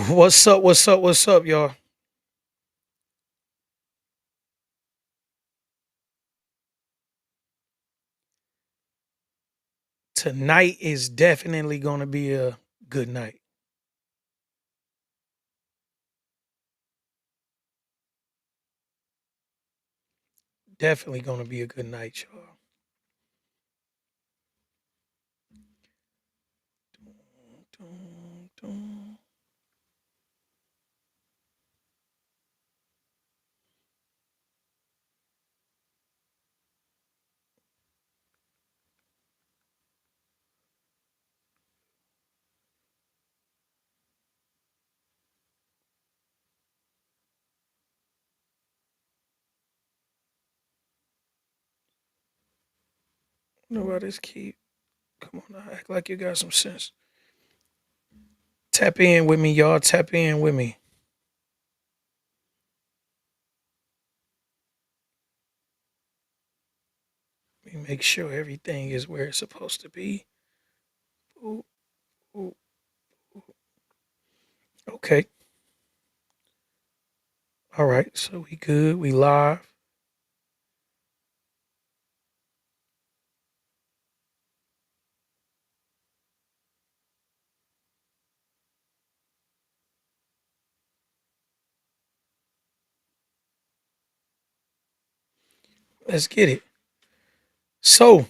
What's up? What's up? What's up, y'all? Tonight is definitely going to be a good night. Definitely going to be a good night, y'all. Dun, dun. Nobody's keep. Come on, now, act like you got some sense. Tap in with me, y'all. Tap in with me. Let me make sure everything is where it's supposed to be. Ooh, ooh, ooh. Okay. All right. So we good. We live. Let's get it. So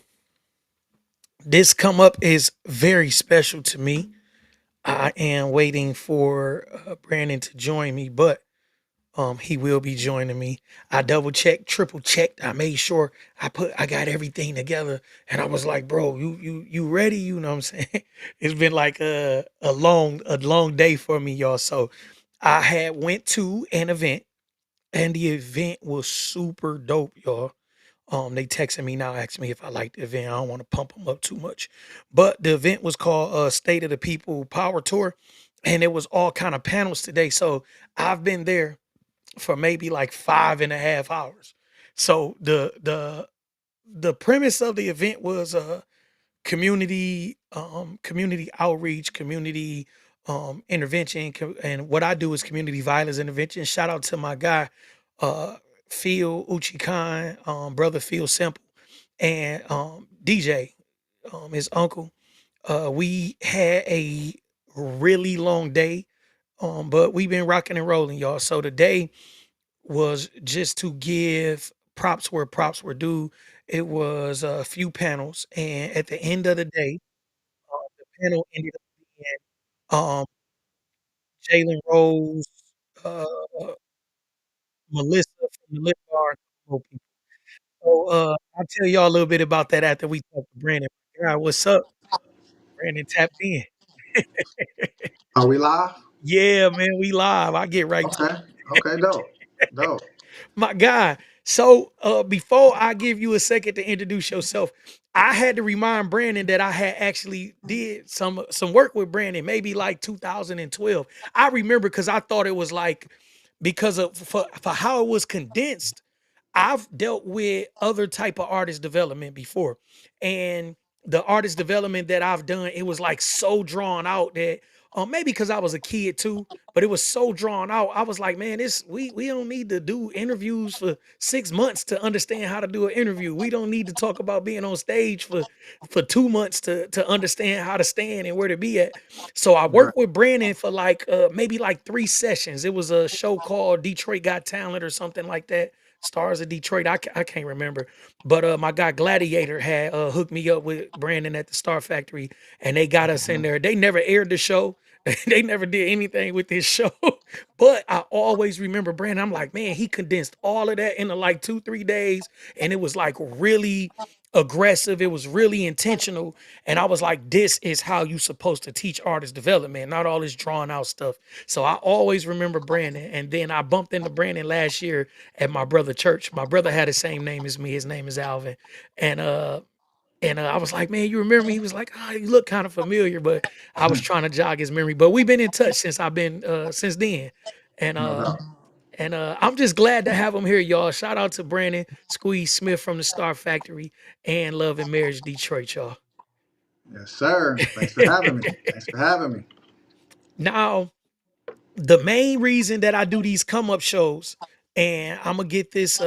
this come up is very special to me. I am waiting for Brandon to join me, but he will be joining me. I double checked, triple checked. I made sure I got everything together, and I was like, bro, you ready? You know what I'm saying? It's been like a long day for me, y'all. So I had went to an event, and the event was super dope, y'all. They texting me now, asking me if I like the event. I don't want to pump them up too much, but the event was called State of the People Power Tour, and it was all kind of panels today. So I've been there for maybe like 5.5 hours. So the premise of the event was community outreach, community intervention, and what I do is community violence intervention. Shout out to my guy, uh, Phil Uchikan, brother Phil Simple, and DJ, his uncle. We had a really long day, but we've been rocking and rolling, y'all. So today was just to give props where props were due. It was a few panels, and at the end of the day, the panel ended up being Jalen Rose, uh, Melissa from the Lip Bar, and a couple more people. So I'll tell y'all a little bit about that after we talk to Brandon. God, what's up? Brandon tapped in. Are we live? Yeah, man, we live. I get right to Okay. Okay, dope. Dope. my guy. So before I give you a second to introduce yourself, I had to remind Brandon that I had actually did some work with Brandon, maybe like 2012. I remember because I thought it was like because of for how it was condensed. I've dealt with other type of artist development before, and the artist development that I've done, it was like so drawn out that maybe because I was a kid too, but it was so drawn out. I was like, man, this we don't need to do interviews for 6 months to understand how to do an interview. We don't need to talk about being on stage for 2 months to understand how to stand and where to be at. So I Right. worked with Brandon for like maybe like 3 sessions. It was a show called Detroit Got Talent or something like that. Stars of Detroit. I can't remember. But my guy Gladiator had hooked me up with Brandon at the Star Factory, and they got us in Mhm. there. They never aired the show. They never did anything with this show. But I always remember Brandon. I'm like, man, he condensed all of that into like 2, 3 days. And it was like really aggressive. It was really intentional. And I was like, this is how you supposed to teach artist development, not all this drawn out stuff. So I always remember Brandon. And then I bumped into Brandon last year at my brother church. My brother had the same name as me. His name is Alvin. And I was like, man, you remember me? He was like, oh, you look kind of familiar, but I was trying to jog his memory. But we've been in touch since I've been since then. And No uh doubt. I'm just glad to have him here, y'all. Shout out to Brandon Squeeze Smith from the Star Factory and Love and Marriage Detroit, y'all. Yes, sir. Thanks for having me. Thanks for having me. Now, The main reason that I do these come up shows, and I'm gonna get this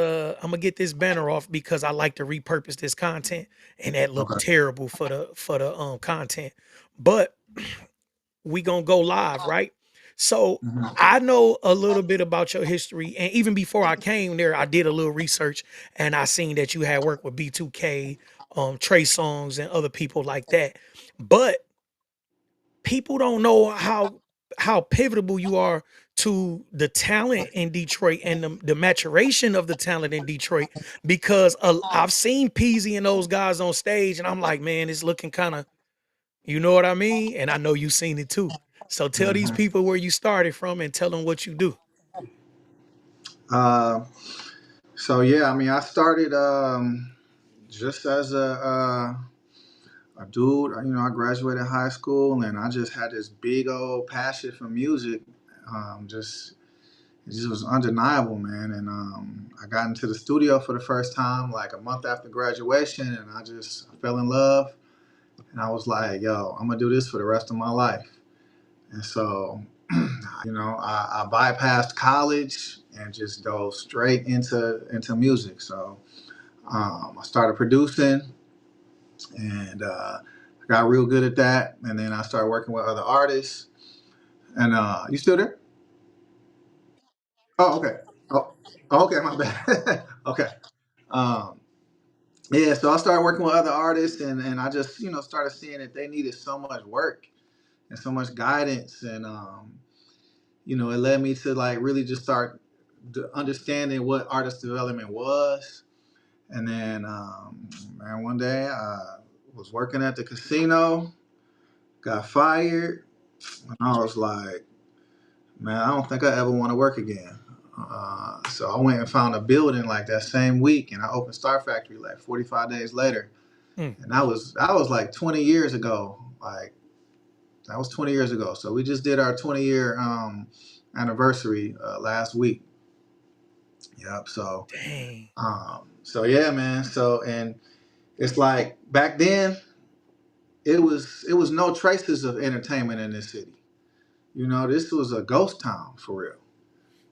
banner off because I like to repurpose this content, and that looked Okay. terrible for the content. But we gonna go live, right? So Mhm. I know a little bit about your history, and even before I came there, I did a little research, and I seen that you had worked with B2K, Trey Songs, and other people like that. But people don't know how pivotal you are to the talent in Detroit and the maturation of the talent in Detroit because I've seen Peasy and those guys on stage, and I'm like, man, it's looking kind of, you know what I mean? And I know you've seen it too. So tell these Mhm. people where you started from and tell them what you do. Uh, so yeah, I mean, I started just as a dude. You know, I graduated high school, and I just had this big old passion for music. Just it just was undeniable, man. And I got into the studio for the first time like a month after graduation, and I fell in love, and I was like, yo, I'm gonna do this for the rest of my life. And so, you know, I bypassed college and just dove straight into music. So I started producing, and I got real good at that. And then I started working with other artists. And you still there? Oh, okay. Oh, okay, my bad. Okay. Um, yeah, so I started working with other artists, and I just, you know, started seeing that they needed so much work and so much guidance. And, you know, it led me to like really just start understanding what artist development was. And then, man, one day I was working at the casino, got fired, and I was like, man, I don't think I ever want to work again. So I went and found a building like that same week, and I opened Star Factory like 45 days later, Mm, and that was like 20 years ago. Like that was 20 years ago. So we just did our 20-year anniversary last week. Yep. dang. So yeah, man. So and it's like back then it was no traces of entertainment in this city. You know, this was a ghost town for real.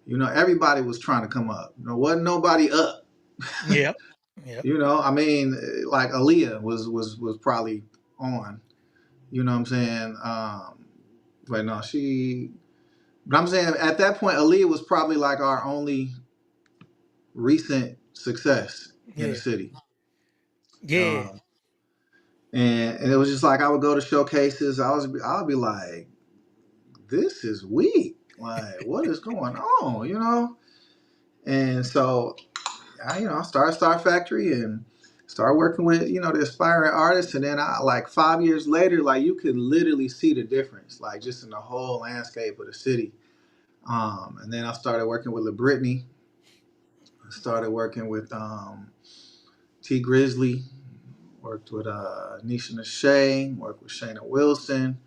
You know, everybody was trying to come up. You know, wasn't nobody up. Yep. Yep. You know, I mean, like Aaliyah was probably on. You know what I'm saying? But no, she. But I'm saying at that point, Aaliyah was probably like our only recent success in the Yeah. city. Yeah. Um, and it was just like I would go to showcases. I would be like, this is weak. Like, what is going on? You know? And so I started Star Factory and started working with, the aspiring artists. And then I like 5 years later, like you could literally see the difference, like just in the whole landscape of the city. And then I started working with LaBrittany. I started working with T Grizzly, worked with Nisha Nashay, worked with Shayna Wilson.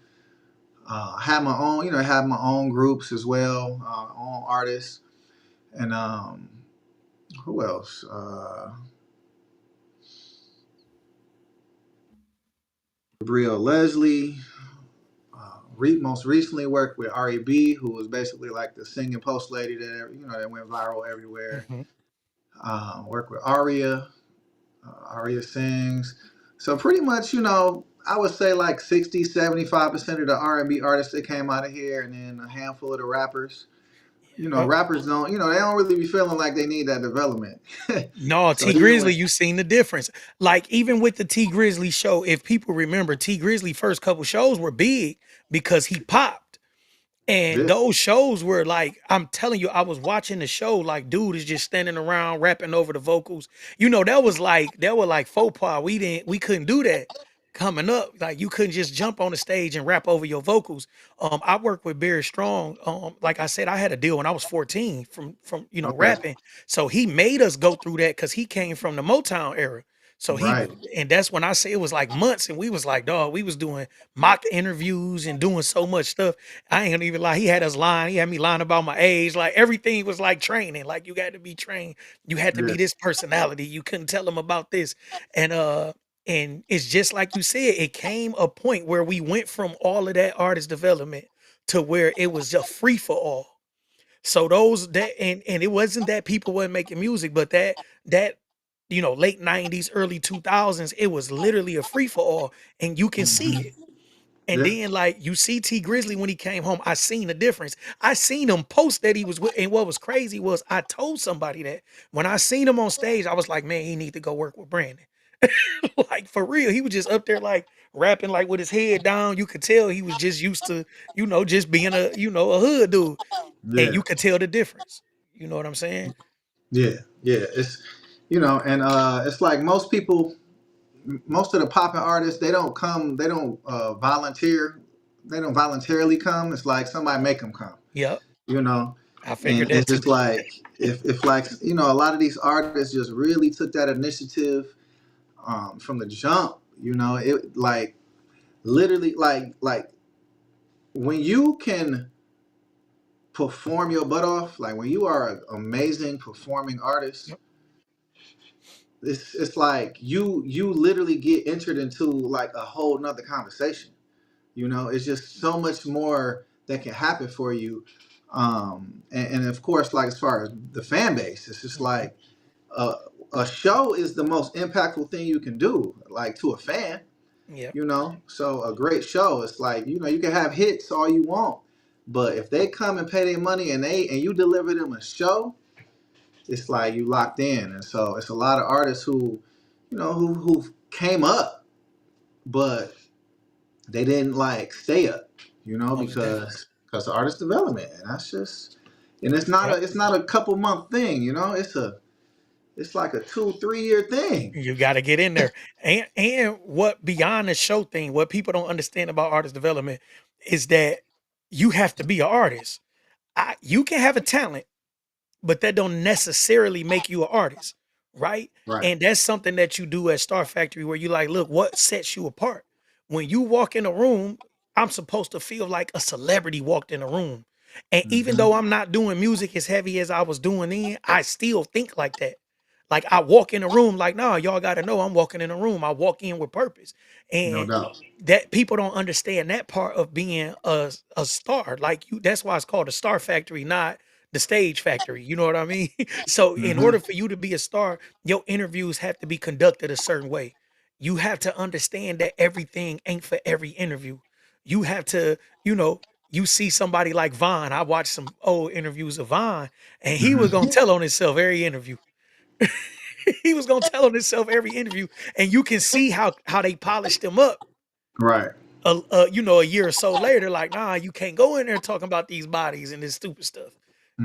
I had my own, I had my own groups as well, own artists. And who else? Gabrielle Leslie. Most recently worked with REB, who was basically like the singing post lady that went viral everywhere. Hmm. Worked with Aria. Aria sings. So pretty much, I would say like 60, 75% of the R&B artists that came out of here, and then a handful of the rappers. Yep. Rappers don't, they don't really be feeling like they need that development. No, So T even Grizzly, when, you seen the difference. Like even with the T Grizzly show, if people remember, T Grizzly first couple shows were big because he popped. And yeah, those shows were like, I'm telling you, I was watching the show, like, dude is just standing around rapping over the vocals. That were like faux pas. We couldn't do that coming up. Like, you couldn't just jump on the stage and rap over your vocals. I worked with Barry Strong. Like I said, I had a deal when I was 14 from okay, rapping. So he made us go through that because he came from the Motown era. So right, and that's when I say it was like months, and we was like, dog, we was doing mock interviews and doing so much stuff. I ain't gonna even lie. He had us lying. He had me lying about my age. Like everything was like training. Like you got to be trained. You had to yeah, be this personality. You couldn't tell him about this. And and it's just like you said. It came a point where we went from all of that artist development to where it was just free for all. So those that and it wasn't that people weren't making music, but that late 90s, early 2000s, it was literally a free for all, and you can see Hmm. it. And Yeah. then like you see T Grizzly when he came home, I seen the difference. I seen him post that he was with, and what was crazy was I told somebody that when I seen him on stage, I was like, man, he need to go work with Brandon. Like for real, he was just up there like rapping like with his head down. You could tell he was just used to, just being a hood dude, and Yeah. you could tell the difference. You know what I'm saying? Yeah. Yeah. It's and it's like most people, most of the popping artists, they don't volunteer, they don't voluntarily come. It's like somebody make them come, Yep, you know. I figured And that it's too. just like if like a lot of these artists just really took that initiative from the jump, it like literally like when you can perform your butt off, like when you are an amazing performing artist, Yep, it's like you literally get entered into like a whole nother conversation. It's just so much more that can happen for you. And of course, like as far as the fan base, it's just mhm, like a, a show is the most impactful thing you can do, like to a fan. yep, So a great show, it's like you can have hits all you want, but if they come and pay their money and you deliver them a show, it's like you locked in. And so it's a lot of artists who came up, but they didn't like stay up, most definitely. because the artist development, and that's just, and it's not a couple month thing, it's like a 2 3 year thing. You got to get in there. And what beyond the show thing, what people don't understand about artist development is that you have to be an artist. You can have a talent, but that don't necessarily make you an artist, right? Right. And that's something that you do at Star Factory where you like, look, what sets you apart? When you walk in a room, I'm supposed to feel like a celebrity walked in a room. And even though Hmm. I'm not doing music as heavy as I was doing then, I still think like that. Like I walk in a room like, nah, y'all gotta know I'm walking in a room. I walk in with purpose. No And doubt. that people don't understand that part of being a star. Like you, that's why it's called a star factory, not the stage factory. You know what I mean? So in Hmm. order for you to be a star, your interviews have to be conducted a certain way. You have to understand that everything ain't for every interview. You have to, you see somebody like Vaughn. I watched some old interviews of Vaughn, and he was gonna Hmm. tell on himself every interview. He was gonna tell on himself every interview, and you can see how they polished him up. Right. A year or so later, like, nah, you can't go in there talking about these bodies and this stupid stuff.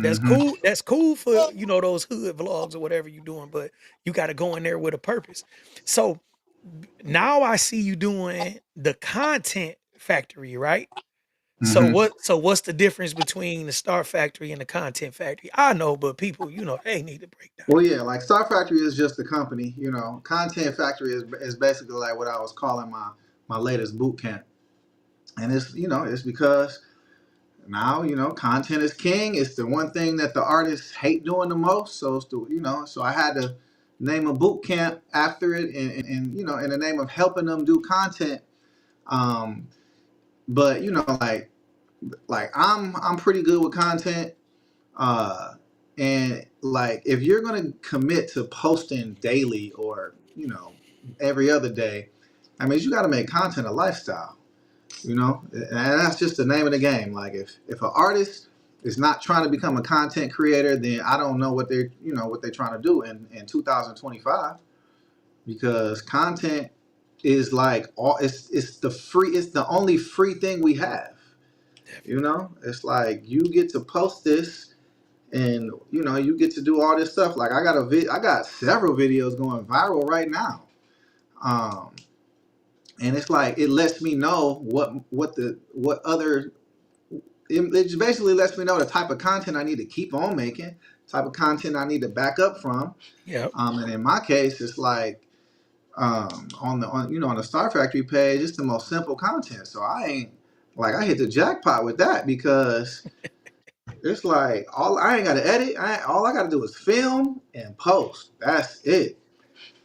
That's Hmm. cool. That's cool for those hood vlogs or whatever you're doing, but you got to go in there with a purpose. So now I see you doing the content factory, right? So Hmm. what's the difference between the Star Factory and the Content Factory? I know, but people, they need to break down. Well, yeah, like Star Factory is just a company. Content Factory is basically like what I was calling my latest boot camp, and it's because now content is king. It's the one thing that the artists hate doing the most. So so I had to name a boot camp after it, and in the name of helping them do content. Um, but like I'm pretty good with content. And like if you're gonna commit to posting daily or every other day, I mean you got to make content a lifestyle. And that's just the name of the game. Like if an artist is not trying to become a content creator, then I don't know what they're trying to do in 2025, because content is like all it's the only free thing we have. Definitely. It's like you get to post this, and you get to do all this stuff. Like I got several videos going viral right now. um and it's like it lets me know what other it basically lets me know the type of content I need to keep on making, type of content I need to back up from. Yep. And in my case it's like on the Star Factory page, it's the most simple content. So I hit the jackpot with that, because it's like all I ain't got to edit. All I got to do is film and post. That's it.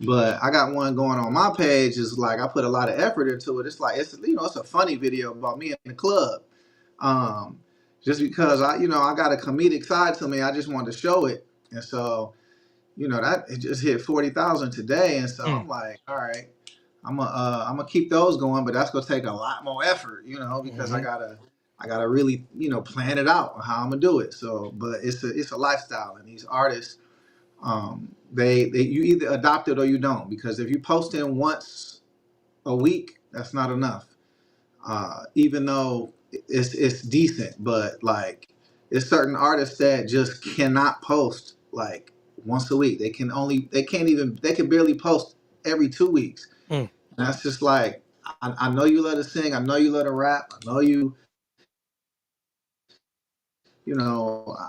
But I got one going on my page. Is like I put a lot of effort into it. It's like it's a funny video about me in the club. Um, just because I got a comedic side to me, I just wanted to show it, and so that it just hit 40,000 today, and so Mm, I'm like, all right, I'm gonna keep those going, but that's gonna take a lot more effort, because I hmm gotta I gotta really plan it out how I'm gonna do it. So, but it's a lifestyle, and these artists, they you either adopt it or you don't, because if you post in once a week, that's not enough. Even though it's decent, but like it's certain artists that just cannot post like once a week. They can barely post every 2 weeks. mm. And that's just like I know you let us sing, I know you let her rap, I know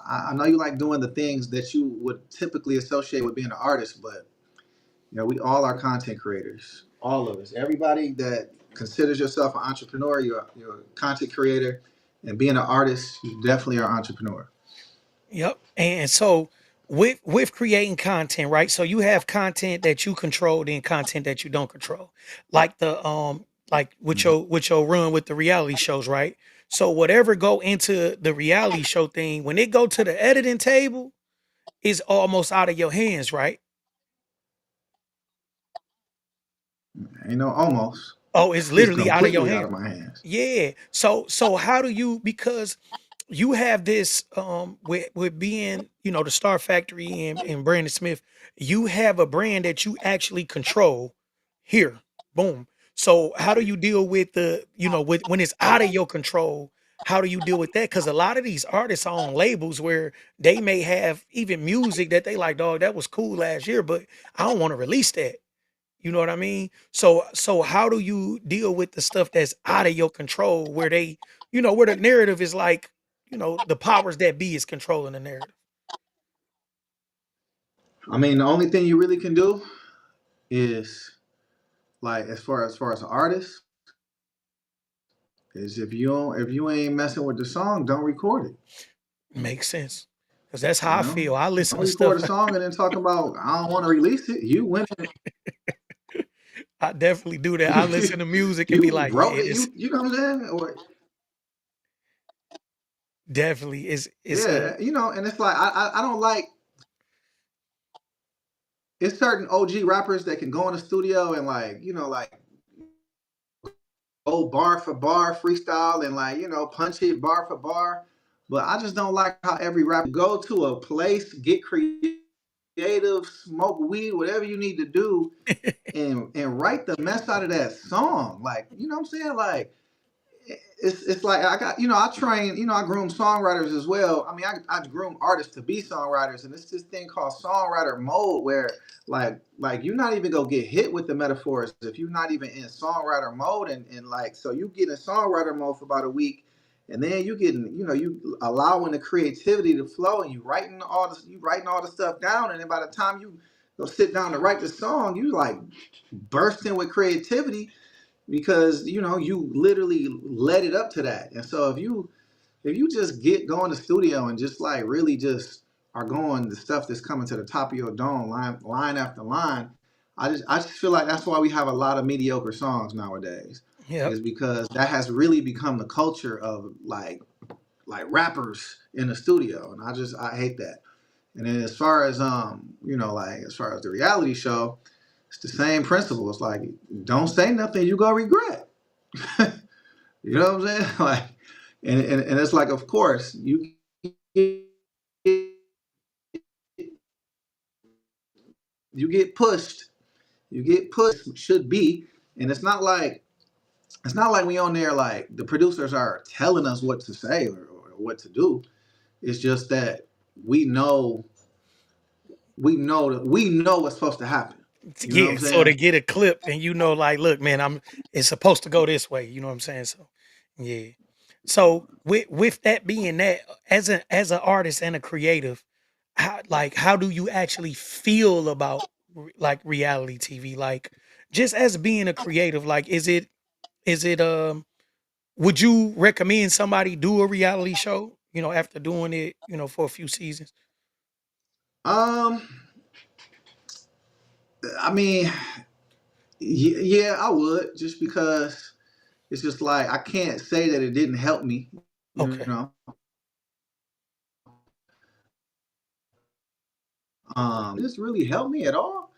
I know you like doing the things that you would typically associate with being an artist, but we all are content creators. All of us. Everybody that considers yourself an entrepreneur, you're a content creator. And being an artist, you definitely are an entrepreneur. Yep. And so with creating content, right? So you have content that you control and content that you don't control. Like the like Mhm. with your run with the reality shows, right? So whatever go into the reality show thing, when it go to the editing table, is almost out of your hands, right? Ain't no almost. Oh, it's It's literally out of your completely out hands. of my hands. Yeah. So how do you, because you have this with being, the Star Factory and Brandon Smith, you have a brand that you actually control here. Boom. So how do you deal with the, with when it's out of your control? How do you deal with that? Because a lot of these artists are on labels where they may have even music that they like, dog, that was cool last year, but I don't want to release that. You know what I mean? So how do you deal with the stuff that's out of your control where they, where the narrative is like, the powers that be is controlling the narrative. I mean, the only thing you really can do is like as far as an artist is if you ain't messing with the song, don't record it. Makes sense. Cause that's how You I know, feel. I listen don't to record stuff. a song and then talk about I don't want to release it. You went I definitely do that. I listen to music and be you like, wrote yeah, it. this You know what I'm saying? Or definitely is yeah, and it's like I don't like it's certain OG rappers that can go in the studio and like like go bar for bar freestyle and like punch it bar for bar. But I just don't like how every rapper go to a place, get creative, smoke weed, whatever you need to do, and write the mess out of that song. Like what I'm saying? Like it's like I got I train I groom songwriters as well. I mean I groom artists to be songwriters, and it's this thing called songwriter mode where like you're not even gonna get hit with the metaphors if you're not even in songwriter mode, and like so you get in songwriter mode for about a week, and then you getting you allowing the creativity to flow, and you writing all the stuff down, and then by the time you go sit down to write the song, you like bursting with creativity because you literally led it up to that. And so if you just get going to studio and just like really just are going the stuff that's coming to the top of your dome line after line, I just feel like that's why we have a lot of mediocre songs nowadays, yep. is because that has really become the culture of like rappers in the studio, and I hate that. And then as far as like as far as the reality show, it's the same principle. It's like don't say nothing you gonna regret. You know what I'm saying? Like, and it's like, of course, you get pushed, should be, and it's not like we on there like the producers are telling us what to say or what to do. It's just that we know we know what's supposed to happen. You know what Yeah. I'm So to saying? get a clip and like, look, man, it's supposed to go this way. You know what I'm saying? So yeah. So with that being that, as an artist and a creative, how do you actually feel about like reality TV? Like just as being a creative, like is it would you recommend somebody do a reality show, after doing it, for a few seasons? Um, I mean, yeah, I would, just because it's just like I can't say that it didn't help me. you Okay. know. This really helped me at all.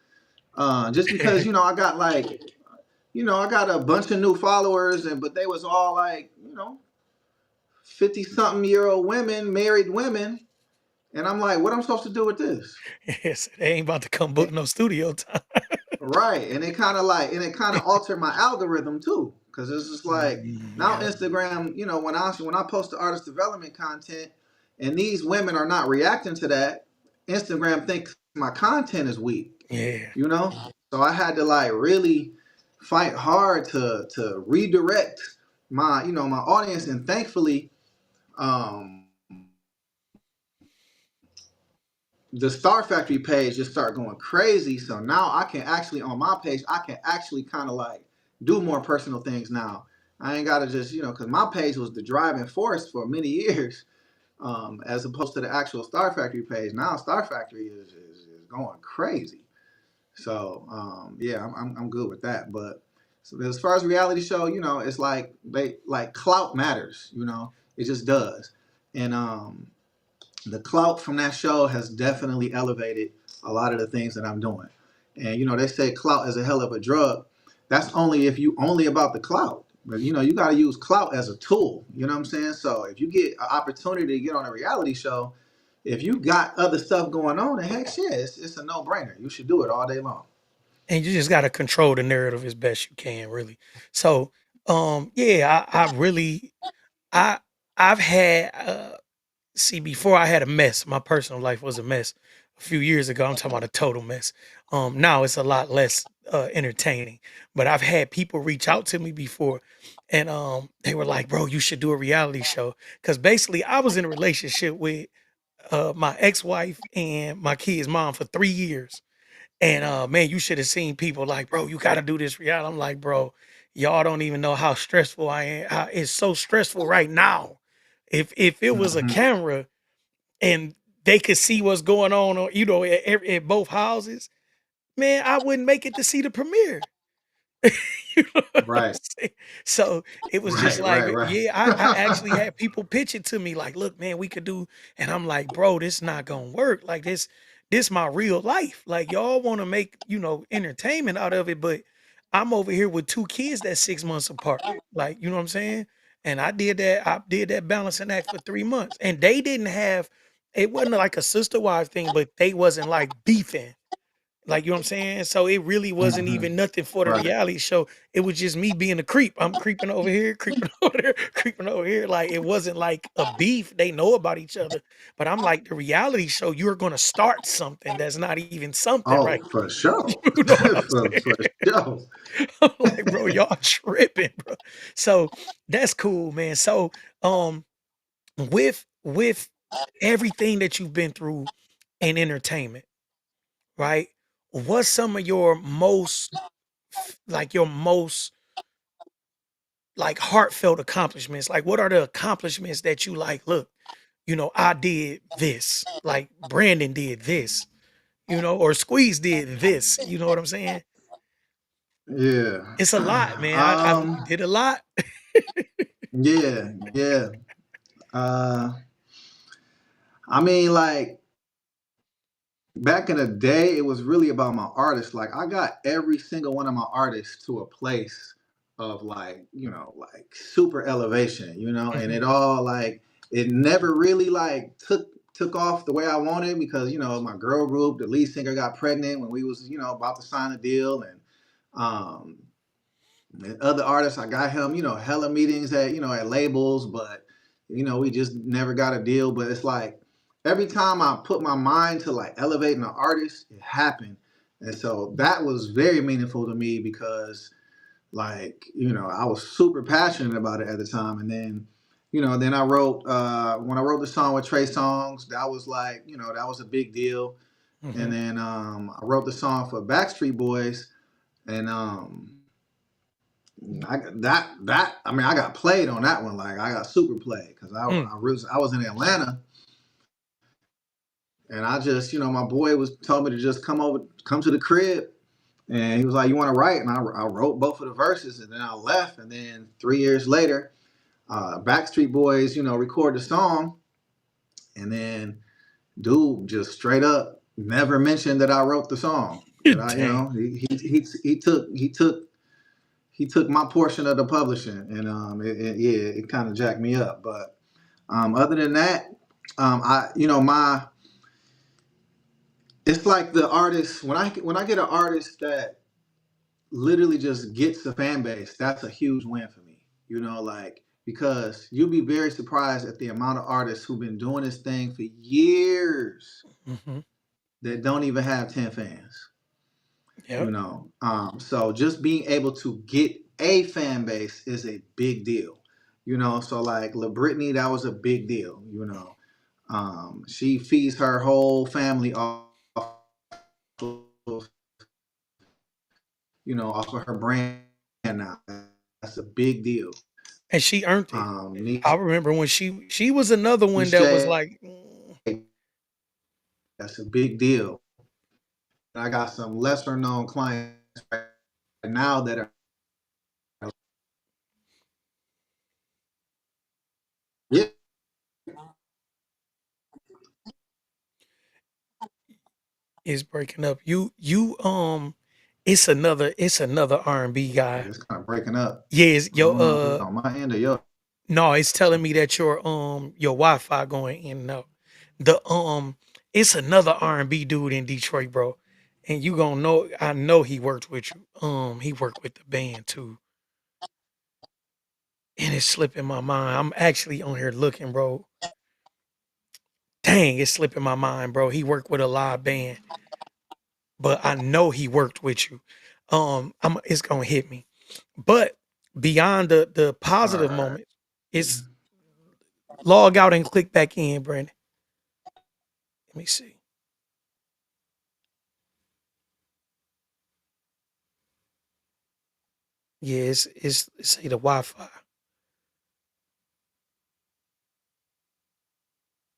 Just because I got like I got a bunch of new followers, and but they was all like 50-something-year-old women, married women, and I'm like, what am I supposed to do with this? Yes, they ain't about to come book And, no studio time. right, and it kind of altered my algorithm too, because it's just like now Yeah. Instagram, when I post the artist development content, and these women are not reacting to that, Instagram thinks my content is weak. Yeah. you know so I had to like really fight hard to redirect my audience, and thankfully um the Star Factory page just started going crazy. So now I can actually, on my page, I can actually kind of like do more personal things now. I ain't gotta just because my page was the driving force for many years, as opposed to the actual Star Factory page. Now Star Factory is going crazy. So yeah, I'm good with that. But so as far as reality show, it's like they like clout matters. It just does. And the clout from that show has definitely elevated a lot of the things that I'm doing. And they say clout is a hell of a drug. That's only if you only about the clout. But you got to use clout as a tool. You know what I'm saying? So if you get an opportunity to get on a reality show, if you got other stuff going on, then heck, shit, it's a no brainer. You should do it all day long. And you just gotta control the narrative as best you can, really. So, yeah, I really I I've had see, before I had a mess, my personal life was a mess a few years ago. I'm talking about a total mess. Now it's a lot less entertaining. But I've had people reach out to me before, and they were like, "Bro, you should do a reality show." Because basically, I was in a relationship with my ex-wife and my kid's mom for 3 years. And man, you should have seen people like, "Bro, you got to do this reality." I'm like, "Bro, y'all don't even know how stressful I am. It's so stressful right now. If it was a Hmm. camera and they could see what's going on, or at both houses, man, I wouldn't make it to see the premiere." You know what I'm Right, saying? So it was just right, like, right, right. yeah, I actually had people pitch it to me like, "Look, man, we could do," and I'm like, "Bro, this not gonna work. Like this my real life. Like y'all want to make, entertainment out of it, but I'm over here with two kids that's 6 months apart. Like, you know what I'm saying? And I did that balancing act for 3 months. And they didn't have, it wasn't like a sister wife thing, but they wasn't like beefing. Like, you know what I'm saying? So it really wasn't Hmm. even nothing for the Right. reality show. It was just me being a creep. I'm creeping over here, creeping over there, creeping over here. Like it wasn't like a beef. They know about each other. But I'm like, the reality show, you're gonna start something that's not even something, Oh, right? for sure. You know what I'm for saying? sure. I'm like, bro, y'all tripping, bro. So that's cool, man. So with everything that you've been through in entertainment, right? What's some of your most like heartfelt accomplishments? Like what are the accomplishments that you like, look, I did this, like Brandon did this, or Squeeze did this. You know what I'm saying? Yeah. It's a lot, man. You Um. did a lot. Yeah. Yeah. Uh. I mean, like back in the day, it was really about my artists. Like I got every single one of my artists to a place of like like super elevation. And Mhm, it all like it never really like took off the way I wanted, because my girl group, the lead singer, got pregnant when we was about to sign a deal. Um and other artists, I got him, hella meetings at labels, but we just never got a deal. But it's like every time I put my mind to like elevating an artist, it happened. And so that was very meaningful to me, because like, I was super passionate about it at the time. And then, then I wrote when I wrote the song with Trey Songz, that was like, that was a big deal. And mhm. then I wrote the song for Backstreet Boys, and I mean, I got played on that one. Like I got super played, because Mm, I was in Atlanta, and I just my boy was told me to just come to the crib, and he was like, "You want to write?" And I wrote both of the verses, and then I left. And then 3 years later, Backstreet Boys, record the song, and then dude just straight up never mentioned that I wrote the song. That I, Dang. he took my portion of the publishing, and yeah, it kind of jacked me up. But other than that, I my it's like the artist when I get an artist that literally just gets a fan base, that's a huge win for me. Like because you'll be very surprised at the amount of artists who've been doing this thing for years Hmm. that don't even have 10 fans. Yep. So just being able to get a fan base is a big deal. So like La Britney, that was a big deal. She feeds her whole family of off of her brand now. That's a big deal. And she earned it. I Nisha, remember when she was another one that was Nisha, like, that's a big deal. I got some lesser known clients right now that are, yeah, is breaking up. It's another R&B guy. it's kind of breaking up. Yes, I don't know if it's on my end or your. no, it's telling me that your Wi-Fi going in and out. It's another R&B dude in Detroit, bro. And you gonna know, I know he worked with you. He worked with the band too. And it's slipping my mind. I'm actually on here looking, bro. Dang, it's slipping my mind, bro. He worked with a live band, but I know he worked with you. It's gonna hit me. But beyond the All positive right. moments, it's log out and click back in, Brandon. Let me see. Yeah, it's say the Wi-Fi.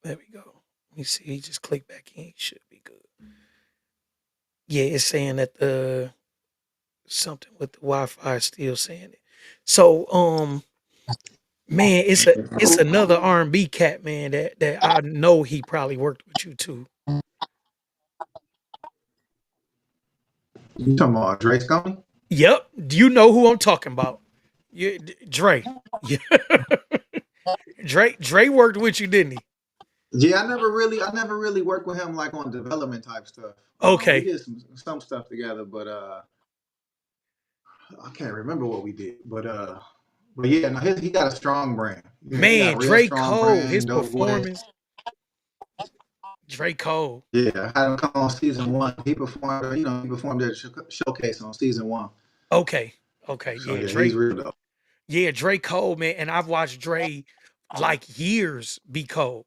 There we go. Let me see. He just click back in. He should be good. Yeah, it's saying that the something with the Wi-Fi is still saying it. So man, it's another R&B cat, man, that I know he probably worked with you too. You talking about Drake's coming? Yep. Do you know who I'm talking about? Dre. Yeah. Dre worked with you, didn't he? Yeah, I never really worked with him like on development type stuff. We Okay. did some stuff together, but I can't remember what we did. But yeah, no, he got a strong brand. Yeah, he got Man, a real Dre strong Cole, his brand, dope voice. performance, Dre Cole. Yeah, I had him come on season one. He performed at a showcase on season one. Okay. Okay. So Yeah, yeah, he's real dope. Dre Cole, man. And I've watched Dre like years be Cole.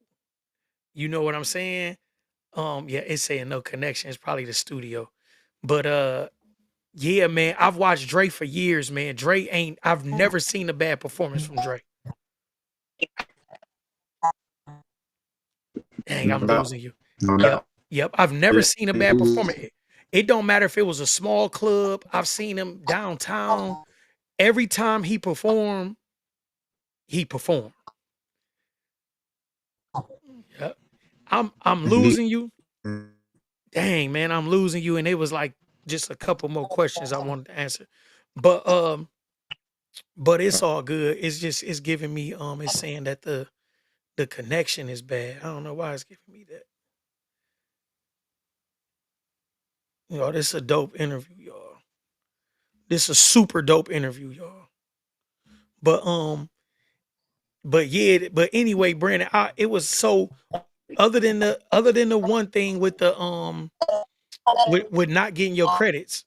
You know what I'm saying? Yeah, it's saying no connection. It's probably the studio. But yeah, man, I've watched Dre for years, man. I've never seen a bad performance from Dre. Dang, No I'm doubt. losing you. No Yep. doubt. Yep. I've never Yeah, seen a bad performance. he's It don't matter if it was a small club. I've seen him downtown. Every time he performed. Yep. I'm he, losing you. Dang, man, I'm losing you. And it was like just a couple more questions I wanted to answer. But but it's all good. It's giving me it's saying that the connection is bad. I don't know why it's giving me that. This is a dope interview, y'all. This is a super dope interview, y'all. But but anyway, Brandon, it was so other than the one thing with the with not getting your credits,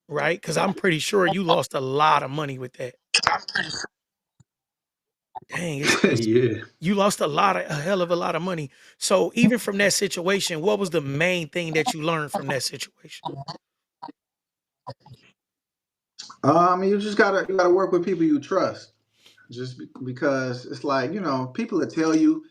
right? Because I'm pretty sure you lost a lot of money with that. Dang, it's yeah. you lost a hell of a lot of money. So even from that situation, what was the main thing that you learned from that situation? You gotta work with people you trust. Because it's like people that tell you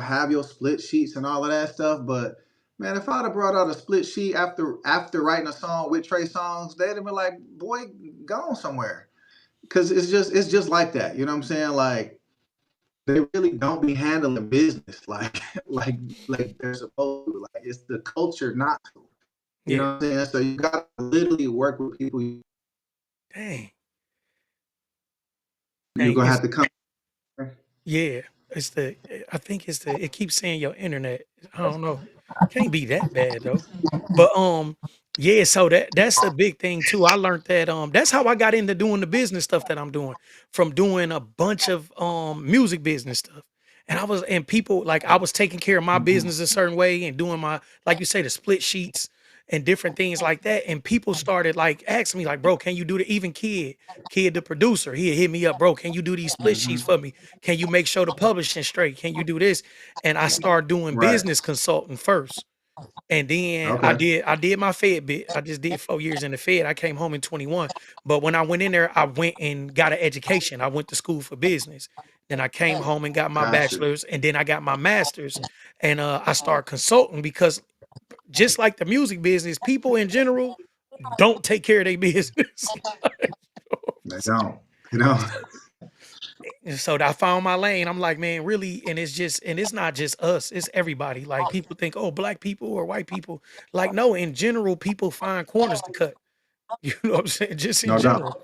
have your split sheets and all of that stuff, but man, if I'd have brought out a split sheet after writing a song with Trey Songz, they'd have been like, boy, go on somewhere, because it's just like that. You know what I'm saying? Like they really don't be handling business like like they're supposed to. Like it's the culture not to. You Yeah. know what I'm saying? So you gotta literally work with people. Dang. You're Dang. gonna It's have to come. yeah. It's the I think it's the it keeps saying your internet. I don't know. Can't be that bad though. But yeah, so that's the big thing too. I learned that that's how I got into doing the business stuff that I'm doing from doing a bunch of music business stuff. And people like I was taking care of my Mhm. business a certain way and doing my like you say the split sheets and different things like that. And people started like asking me like, bro, can you do the even kid the producer? He hit me up, bro. Can you do these split sheets Mhm. for me? Can you make sure the publishing straight? Can you do this? And I started doing Right. business consulting first. And then I Okay. did I did my Fed bit. I just did 4 years in the Fed. I came home in 21. But when I went in there, I went and got an education. I went to school for business. Then I came home and got my Got you. bachelor's and then I got my master's and I started consulting because just like the music business, people in general don't take care of their business. They don't. You know. And so I found my lane. I'm like, man, really, and it's not just us, it's everybody. Like people think, oh, black people or white people. Like, no, in general, people find corners to cut. You know what I'm saying? Just in No general. doubt.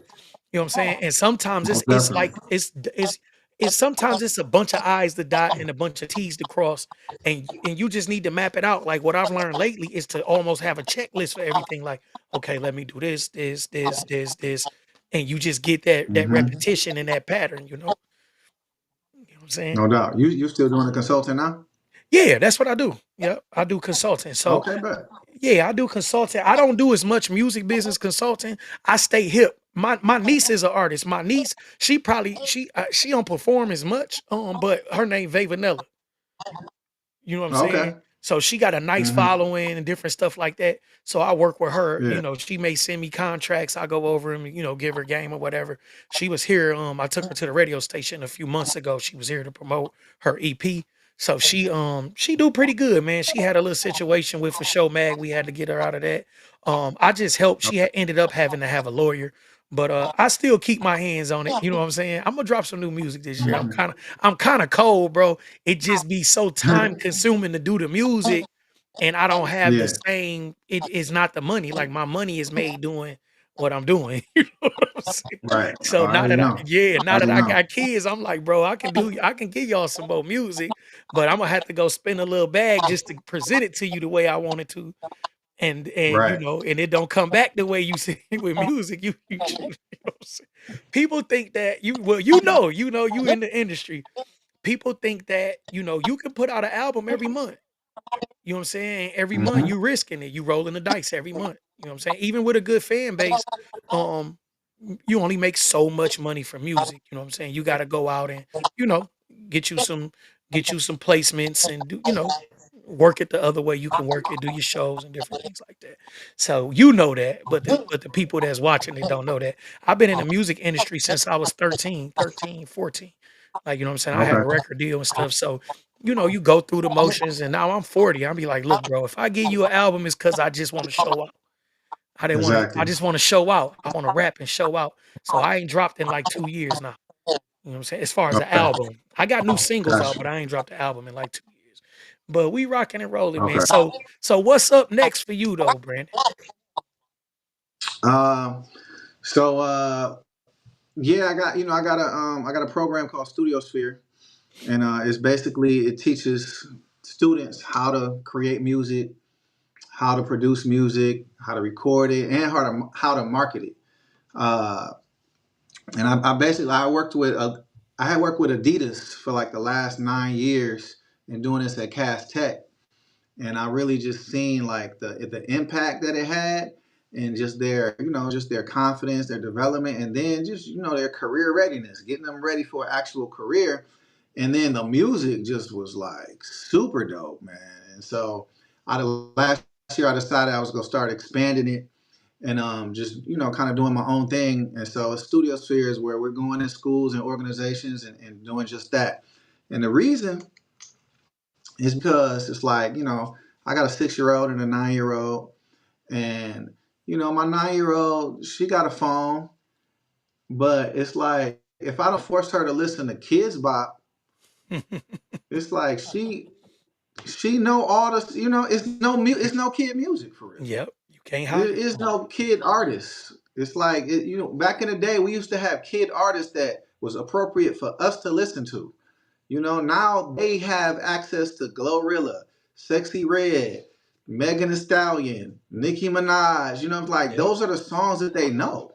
You know what I'm saying? And sometimes Most it's definitely. like it's sometimes it's a bunch of I's to dot and a bunch of T's to cross. And you just need to map it out. Like what I've learned lately is to almost have a checklist for everything. Like, okay, let me do this. And you just get that Hmm. repetition and that pattern, you know? You know what I'm saying? No doubt. You still doing the consulting now? Yeah, that's what I do. Yep, I do consulting. So, Okay, bet. yeah, I do consulting. I don't do as much music business consulting. I stay hip. My niece is an artist. My niece, she don't perform as much, but her name Vay Vanilla. You know what I'm saying? Okay. So she got a nice Hmm. following and different stuff like that. So I work with her. Yeah. She may send me contracts. I go over them, give her game or whatever. She was here. I took her to the radio station a few months ago. She was here to promote her EP. So she do pretty good, man. She had a little situation with a show mag. We had to get her out of that. I just helped. She had ended up having to have a lawyer. But I still keep my hands on it. You know what I'm saying? I'm gonna drop some new music this year. Mhm. I'm kind of cold, bro. It just be so time consuming to do the music, and I don't have the Yeah. same it is not the money, like, my money is made doing what I'm doing, you know what I'm saying? Right. So, I already know. now I that already I know. got kids, I'm like, "Bro, I can give y'all some more music, but Imma have to go spend a little bag just to present it to you the way I want it to, Right. and it don't come back the way you see it with music, you know what I'm saying? People think that you in the industry. People think that, you can put out an album every month. You know what I'm saying? Every month Hmm. you risking it. You rolling the dice every month. You know what I'm saying? Even with a good fan base, um, you only make so much money from music. You know what I'm saying? You got to go out and, you know, get you some get you some placements and work it the other way you can work it, do your shows and different things like that. So you know that, but the people that's watching it don't know that. I've been in the music industry since I was 14. Like, you know what I'm saying? I had a Okay. record deal and stuff. So, you go through the motions and now I'm 40. I'll be like, look, bro, if I give you an album, it's because I just want to show out. I Exactly. just want to show out. I want to rap and show out. So I ain't dropped in like 2 years now. You know what I'm saying? As far as the Okay. album, I got new singles out, Gotcha. but I ain't dropped the album in like 2 years. But we rocking and rolling, man. Okay. So what's up next for you though, Brandon? Um. So yeah, I got a program called Studio Sphere, and it's basically it teaches students how to create music, how to produce music, how to record it, and how to market it. Uh, and I basically I had worked with Adidas for like the last 9 years and doing this at Cass Tech, and I really just seen like the impact that it had, and just their confidence, their development, and then just their career readiness, getting them ready for an actual career, and then the music just was like super dope, man. And so out of last year, I decided I was gonna start expanding it and just kind of doing my own thing. And so Studio Sphere is where we're going in schools and organizations and doing just that. And the reason is because it's like I got a 6 year old and a 9 year old, and my 9 year old, she got a phone, but it's like if I don't force her to listen to Kids Bop, It's like she know all the, you know, it's no kid music for real. Yep, you can't There hide it. is no kid artists. It's like you know, back in the day, we used to have kid artists that was appropriate for us to listen to. You know, now they have access to Glorilla, Sexy Red, Megan Thee Stallion, Nicki Minaj. You know, like Yep. those are the songs that they know.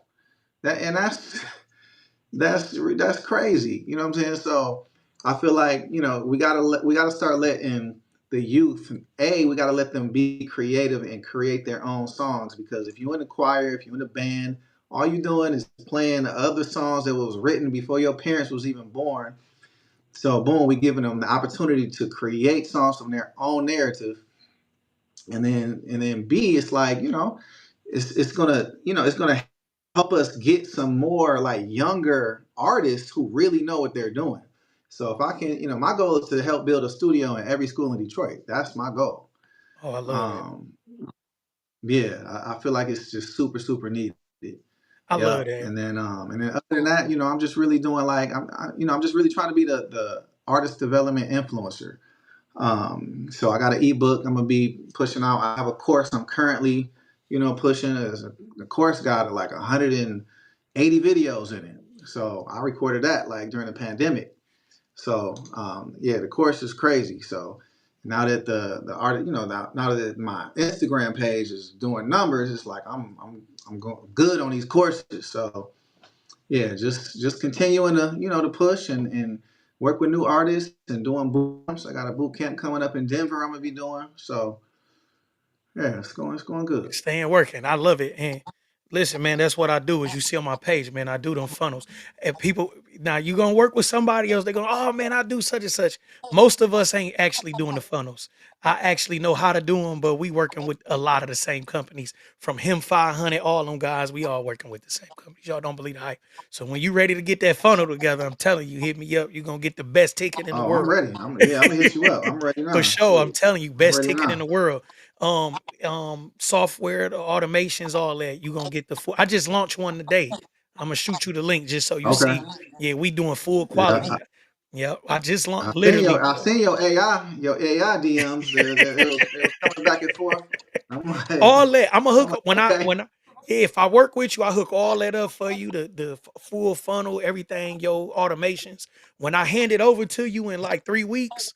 That's crazy. You know what I'm saying? So I feel like, you know, we gotta start letting the youth, we gotta let them be creative and create their own songs, because if you're in a choir, if you're in a band, all you're doing is playing other songs that was written before your parents was even born. So boom, we giving them the opportunity to create songs from their own narrative. And then B, it's like, you know, it's gonna, you know, it's gonna help us get some more like younger artists who really know what they're doing. So if I can, you know, my goal is to help build a studio in every school in Detroit. That's my goal. Oh, I love it. Um, yeah, I feel like it's just super, super needed. I Yeah, love that. and then other than that, you know, I'm just really doing like you know, I'm just really trying to be the artist development influencer. So I got an ebook I'm gonna be pushing out. I have a course I'm currently, you know, pushing. The course got like 180 videos in it. So I recorded that like during the pandemic. So yeah, the course is crazy. So now that the art, you know, now that my Instagram page is doing numbers, it's like I'm going good on these courses. So yeah, just continuing to, you know, to push and work with new artists and doing boot camps. I got a boot camp coming up in Denver. I'm gonna be doing. So yeah, it's going good. Staying working. I love it. And listen, man, that's what I do. As you see on my page, man, I do them funnels. And people now you gonna work with somebody else, they're going, oh man, I do such and such. Most of us ain't actually doing the funnels. I actually know how to do them, but we working with a lot of the same companies. From him 500, all them guys, we all working with the same companies. Y'all don't believe the hype. So when you ready to get that funnel together, I'm telling you, hit me up. You're gonna get the best ticket in the Oh, I'm world. ready. I'm gonna hit you up. I'm ready For now. sure, I'm Shoot, telling you, I'm best ready ticket in now. the world. Software, the automations, all that. You gonna get the full. I just launched one today. I'm gonna shoot you the link just so you Okay. see. Yeah, we doing full Yeah, quality. Yep, I just launched literally I seen your AI DMs. It was coming back and forth. I'm like, all that. I'm gonna I'm hook like, up when I okay, when I, if I work with you, I hook all that up for you. The full funnel, everything, yo, automations. When I hand it over to you in like 3 weeks,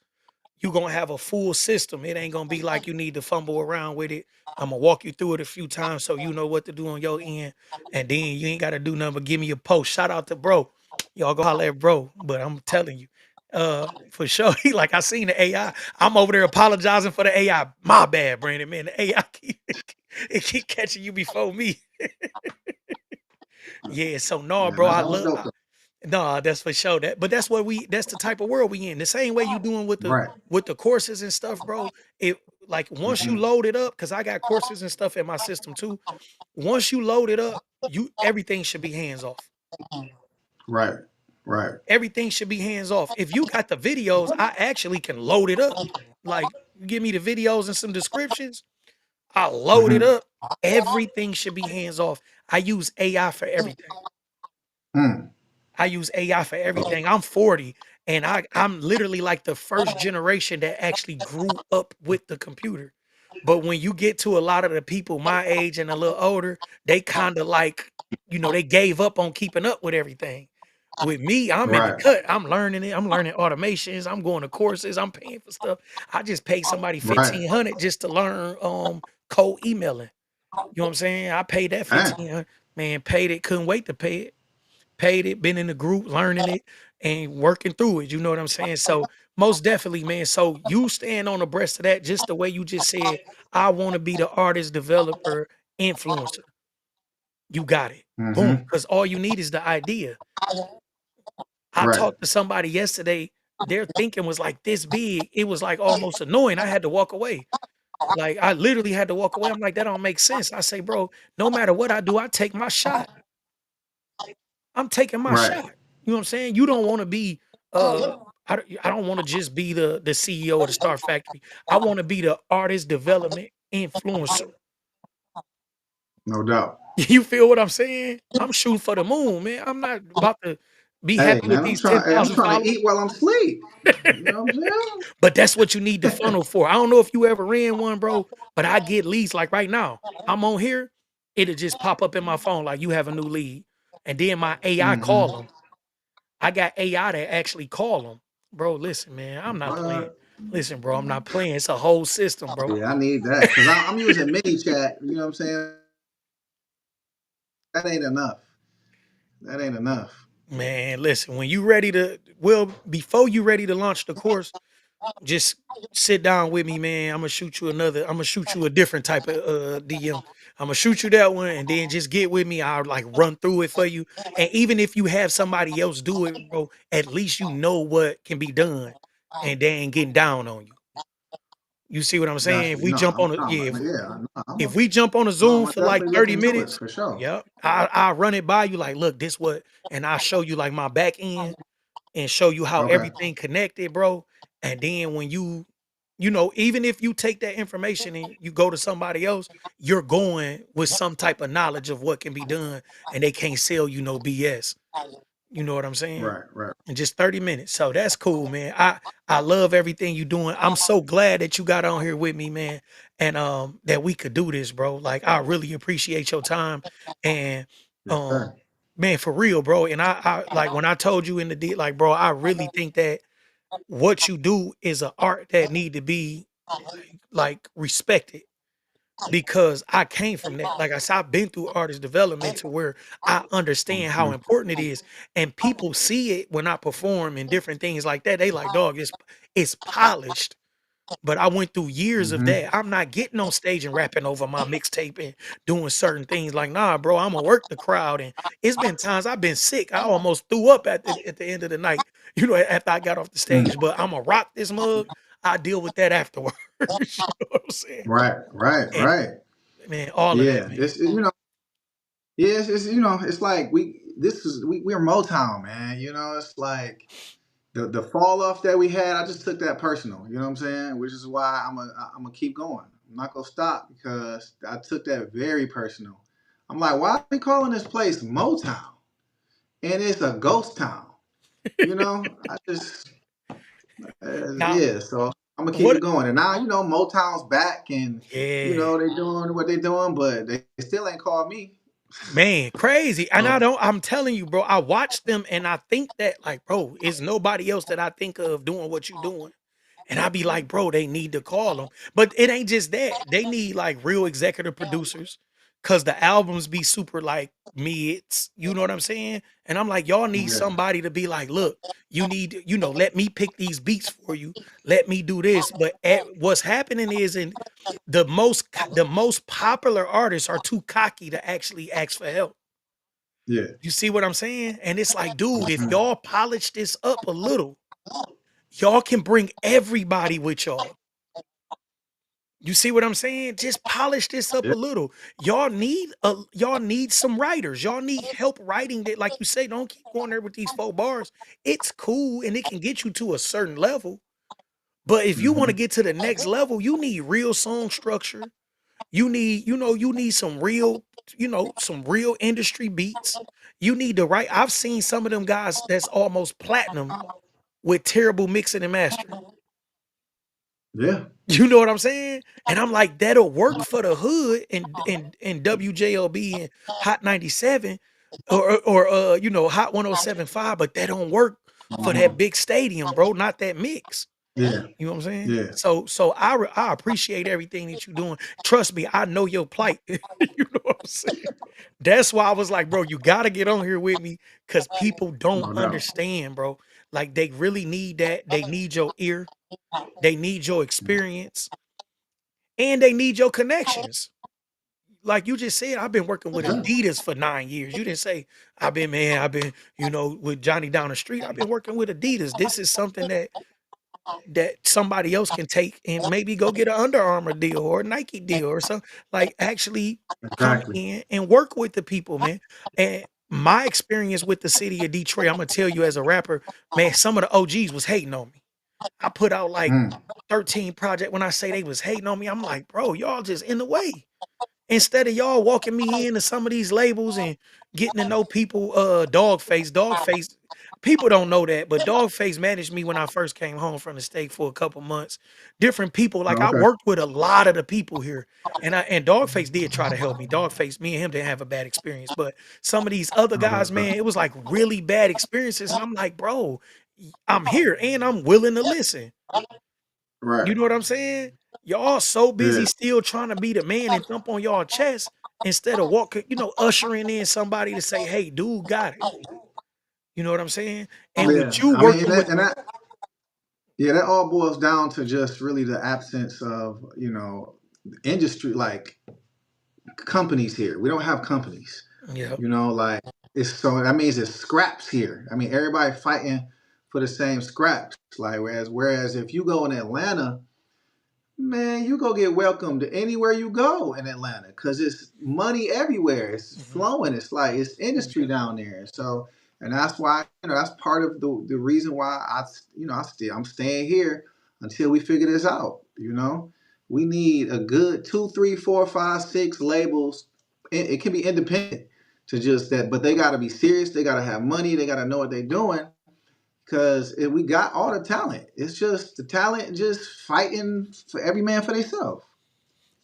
you gonna have a full system. It ain't gonna be like you need to fumble around with it. I'm gonna walk you through it a few times so you know what to do on your end, and then you ain't gotta do nothing but give me a post. Shout out to bro. Y'all go holler at bro. But I'm telling you, for sure. He like I seen the AI. I'm over there apologizing for the AI. My bad, Brandon. Man, the AI it keep catching you before me. Yeah. So no, yeah, bro. that, I that was love. dope though. No, that's for sure. But that's what we that's the type of world we in. The same way you doing Right. with the courses and stuff, bro. It like once you Hmm. load it up, because I got courses and stuff in my system too. Once you load it up, you everything should be hands off. Right. Right. Everything should be hands off. If you got the videos, I actually can load it up. Like you give me the videos and some descriptions, I load it Hmm. up. Everything should be hands off. I use AI for everything. Mm. I use AI for everything. I'm 40 and I'm literally like the first generation that actually grew up with the computer. But when you get to a lot of the people my age and a little older, they kind of like, they gave up on keeping up with everything. With me, I'm in the Right. cut. I'm learning it. I'm learning automations. I'm going to courses. I'm paying for stuff. I just paid somebody Right. 1,500 just to learn cold emailing. You know what I'm saying? I paid that Dang. 1,500. Man, paid it. Couldn't wait to pay it, paid it, been in the group, learning it and working through it. You know what I'm saying? So most definitely, man. So you stand on the breast of that, just the way you just said, I want to be the artist, developer, influencer. You got it. Boom. Hmm. Because all you need is the idea. I Right. talked to somebody yesterday. Their thinking was like this big. It was like almost annoying. I had to walk away. Like I literally had to walk away. I'm like, that don't make sense. I say, bro, no matter what I do, I take my shot. I'm taking my Right. shot. You know what I'm saying? You don't wanna be, I don't wanna just be the CEO of the Star Factory. I wanna be the artist development influencer. No doubt. You feel what I'm saying? I'm shooting for the moon, man. I'm not about to be Hey happy with man, these I'm 10,000 trying to followers. eat while I'm asleep. You know what I'm But that's what you need the funnel for. I don't know if you ever ran one, bro, but I get leads like right now. I'm on here, it'll just pop up in my phone like you have a new lead. And then my AI saying? call them. I got AI that actually call them. Bro, listen, man, I'm not playing. What? Listen, bro, I'm not playing. It's a whole system, bro. Yeah, I need that because I'm using ManyChat. You know what I'm saying? That ain't enough. That ain't enough. Man, listen, when you ready to, well, before you ready to launch the course, just sit down with me, man. I'm gonna shoot you a different type of DM. I'm gonna shoot you that one and then just get with me. I'll like run through it for you. And even if you have somebody else do it, bro, at least you know what can be done and they ain't getting down on you. You see what I'm saying? Got If you. we No, jump on a no, yeah, yeah. No, if we jump on a no, Zoom I'm for like definitely look 30 into it minutes, for sure. yep, I run it by you like, look, this what, and I show you like my back end and show you how Okay. everything connected, bro. And then when you know, even if you take that information and you go to somebody else, you're going with some type of knowledge of what can be done, and they can't sell you no BS. You know what I'm saying? Right. Right. In just 30 minutes. So that's cool, man. I love everything you doing. I'm so glad that you got on here with me, man. And that we could do this, bro. Like I really appreciate your time. And Yes, um sir. man, for real, bro. And I like when I told you in the deal, like, bro, I really think that what you do is an art that need to be like respected because I came from that. Like I said, I've been through artist development to where I understand how Mhm. important it is. And people see it when I perform and different things like that. They like, dog, it's polished. But I went through years of Mhm. that. I'm not getting on stage and rapping over my mixtape and doing certain things. Like, nah, bro, I'm gonna work the crowd. And it's been times I've been sick. I almost threw up at the end of the night, you know, after I got off the Mm. stage. But I'm gonna rock this mug. I deal with that afterwards. You know what I'm saying? Right. Right. And Right. man, all of that, Yeah. man. It's you know. Yeah. It's it's like we're Motown, man. You know, it's like the fall off that we had. I just took that personal. You know what I'm saying? Which is why I'm gonna keep going. I'm not gonna stop because I took that very personal. I'm like, why are we calling this place Motown? And it's a ghost town. You know, I just Now, yeah. So I'm gonna keep it what? going. And now Motown's back, and Yeah, they doing what they doing, but they still ain't called me. man, crazy. And So I'm telling you, bro, I watch them and I think that, like, bro, it's nobody else that I think of doing what you doing. And I be like, bro, they need to call them. But it ain't just that. They need like real executive producers because the albums be super like mids. You know what I'm saying? And I'm like, y'all need yeah, somebody to be like, look, you need, you know, let me pick these beats for you. Let me do this. But what's happening is in the most popular artists are too cocky to actually ask for help. yeah, You see what I'm saying? And it's like, dude, if mhm, y'all polish this up a little, y'all can bring everybody with y'all. You see what I'm saying? Just polish this up yeah, a little. Y'all need some writers. Y'all need help writing that, like you say, don't keep going there with these 4 bars. It's cool and it can get you to a certain level. But if you want to mhm, get to the next level, you need real song structure. You need some real, some real industry beats. You need to write. I've seen some of them guys that's almost platinum with terrible mixing and mastering. yeah, You know what I'm saying? And I'm like, that'll work for the hood and WJLB and Hot 97 or Hot 107.5, but that don't work for that mhm, big stadium, bro. Not that mix. yeah, You know what I'm saying? yeah. So I appreciate everything that you're doing. Trust me, I know your plight. You know what I'm saying? That's why I was like, bro, you gotta get on here with me because people don't No doubt. understand, bro. Like they really need that. They need your ear, they need your experience, and they need your connections. Like you just said, I've been working with Yeah. Adidas for 9 years. You didn't say I've been, with Johnny down the street. I've been working with Adidas. This is something that somebody else can take and maybe go get an Under Armour deal or a Nike deal or something. Like actually come Exactly. in and work with the people, man. And my experience with the city of Detroit, I'm gonna tell you as a rapper, man, some of the OGs was hating on me. I put out like Mm. 13 project. When I say they was hating on me, I'm like, bro, y'all just in the way. Instead of y'all walking me into some of these labels and getting to know people, dog face, people don't know that, but Dogface managed me when I first came home from the state for a couple months. Different people, like Oh, I okay. worked with a lot of the people here, and Dogface did try to help me. Dogface, me and him didn't have a bad experience, but some of these other guys, Okay. man, it was like really bad experiences, and I'm like, bro, I'm here and I'm willing to listen. You Right. know what I'm saying? Y'all so busy Yeah. still trying to be the man and thump on y'all chest instead of walking, ushering in somebody to say, "Hey, dude, got it." You know what I'm saying? And with Yeah. you I mean, working with yeah, that all boils down to just really the absence of, industry, like companies here. We don't have companies. yeah. Like it's so that means it's scraps here. I mean, everybody fighting for the same scraps. Like whereas if you go in Atlanta, man, you go get welcomed anywhere you go in Atlanta because it's money everywhere. It's Mhm. flowing. It's like it's industry Yeah. down there. So, and that's why that's part of the reason why I'm staying here until we figure this out. We need a good two, three, four, five, six labels. It can be independent to just that, but they got to be serious. They got to have money. They got to know what they're doing because we got all the talent. It's just the talent just fighting for every man for themselves.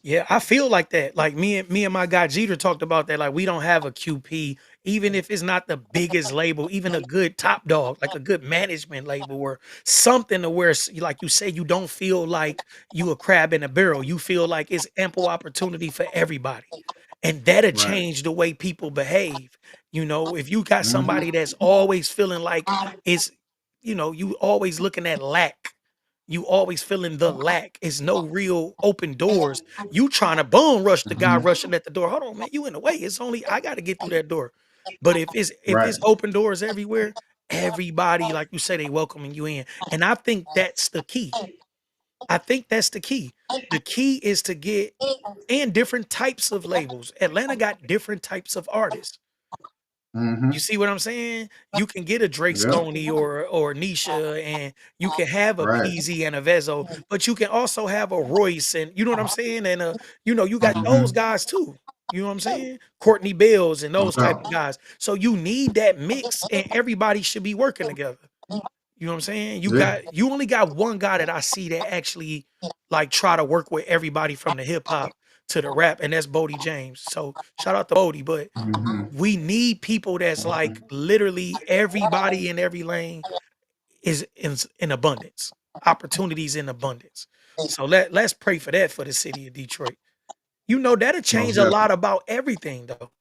Yeah, I feel like that. Like me and my guy Jeter talked about that. Like we don't have a QP, even if it's not the biggest label, even a good top dog, like a good management label or something to where, like you say, you don't feel like you a crab in a barrel. You feel like it's ample opportunity for everybody. And that'll Right. change the way people behave. If you got Hmm. somebody that's always feeling like it's, you always looking at lack. You always feeling the lack. It's no real open doors. You trying to bone rush the guy Hmm. rushing at the door. Hold on, man. You in the way. It's only I got to get through that door. But if it's Right. open doors everywhere, everybody, like you say, they welcoming you in. And I think that's the key. I think that's the key. The key is to get and different types of labels. Atlanta got different types of artists. You Hmm. see what I'm saying? You can get a Drake Yep. Stoney or Nisha, and you can have a Right. PZ and a Vezo, but you can also have a Royce, and you know what I'm saying? And you got those Hmm. guys too. You know what I'm saying? Courtney Bills and No those type doubt. of guys. So you need that mix, and everybody should be working together. You know what I'm saying? Yeah. You only got one guy that I see that actually like try to work with everybody from the hip hop to the rap, and that's Bodie James. So shout out to Bodie, but Hmm. we need people that's like literally everybody in every lane is in abundance, opportunities in abundance. So let's pray for that for the city of Detroit. That'll Most change a lot definitely. about everything though.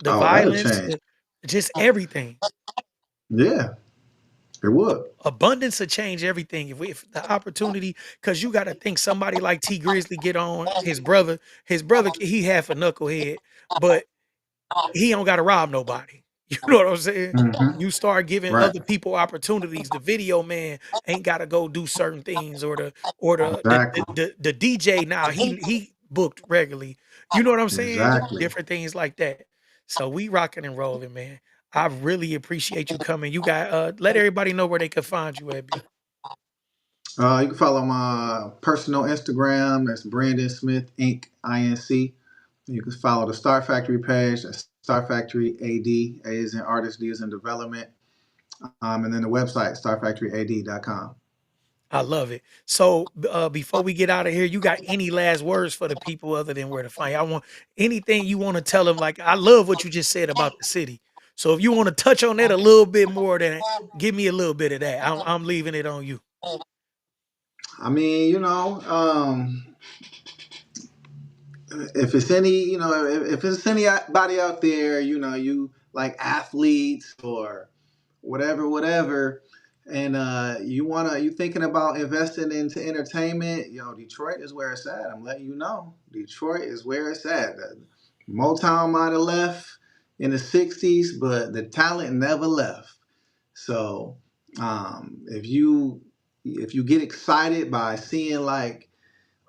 The Oh, that'll violence, change. just everything. Yeah, it would. Abundance will change everything if the opportunity, because you got to think somebody like T Grizzly get on his brother, he half a knucklehead, but he don't gotta rob nobody. You know what I'm saying? Hmm. You start giving Right. other people opportunities. The video man ain't gotta go do certain things, or Exactly. the DJ now he booked regularly. You know what I'm saying? Exactly. Different things like that. So we rocking and rolling, man. I really appreciate you coming. You got let everybody know where they can find you at B. You can follow my personal Instagram. That's Brandon Smith Inc. Inc. You can follow the Star Factory page. That's Star Factory AD. A is in artist, D is in development. And then the website, starfactoryad.com. I love it. So before we get out of here, you got any last words for the people other than where to find you? I want anything you want to tell them. Like I love what you just said about the city. So if you want to touch on that a little bit more, then give me a little bit of that. I'm leaving it on you. I mean, if it's any, if it's anybody out there, you like athletes or whatever, and you thinking about investing into entertainment, Detroit is where it's at. I'm letting you know, Detroit is where it's at. Motown might have left in the '60s, but the talent never left. So if you get excited by seeing like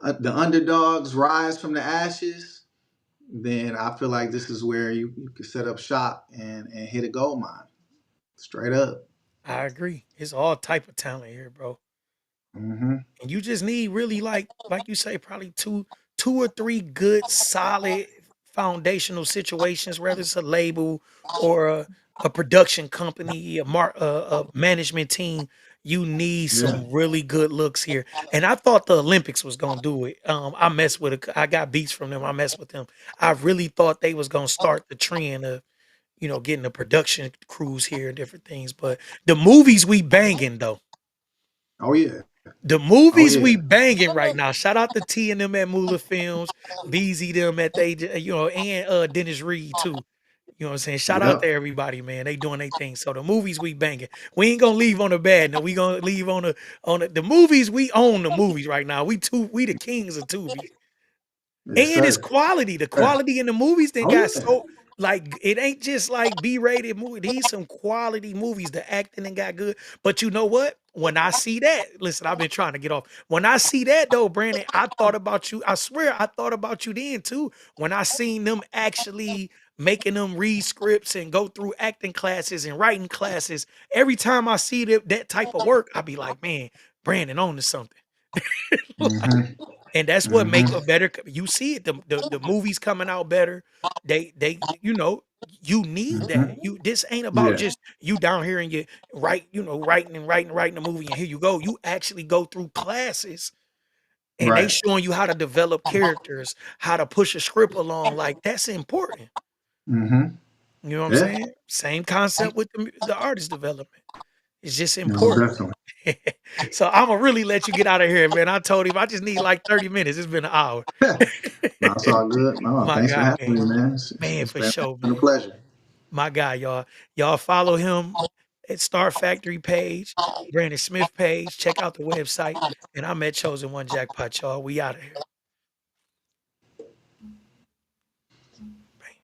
the underdogs rise from the ashes, then I feel like this is where you can set up shop and hit a gold mine. Straight up. I agree. It's all type of talent here, bro. Hmm. And you just need really like you say, probably two or three good, solid foundational situations, whether it's a label or a production company, a management team, you need Yeah. some really good looks here. And I thought the Olympics was gonna do it. I messed with it. I got beats from them. I messed with them. I really thought they was gonna start the trend of, getting the production crews here and different things. But the movies we banging though. Oh yeah. The Oh movies we yeah. banging right now. Shout out to T and them at Mula Films, BZ them at and Dennis Reed too. You know what I'm saying? Shout out to Yep. everybody, man. They doing their thing. So the movies we banging. We ain't gonna leave on the bad. No, we gonna leave on the movies. We own the movies right now. We the kings of Tubi. Yes, And it's sir. quality. The Sir. quality in the movies they Oh got yeah. so like it ain't just like B-rated movie. These some quality movies. The acting and got good. But you know what? When I see that, listen, I've been trying to get off. When I see that though, Brandon, I thought about you. I swear I thought about you then too. When I seen them actually making them read scripts and go through acting classes and writing classes. Every time I see that type of work, I be like, man, Brandon on to something. Mm-hmm. And that's what make a Mm-hmm. better you see it, the movies coming out better. You need that. Mm-hmm. This ain't about Yeah. just you down here and you writing a movie and here you go. You actually go through classes and they Right. showing you how to develop characters, how to push a script along. Like that's important. Mm-hmm. You know what I'm Yeah. saying? Same concept with the artist development. It's just No, important. definitely. So I'm gonna really let you get out of here, man. I told him I just need like 30 minutes. It's been an hour. No, it's all good. No, My thanks for guy, having man. me, man. Man, It's for been, sure, been a man. pleasure. My guy, y'all. Y'all follow him at Star Factory page, Brandon Smith page. Check out the website. And I'm at Chosen One Jackpot, y'all. We out of here.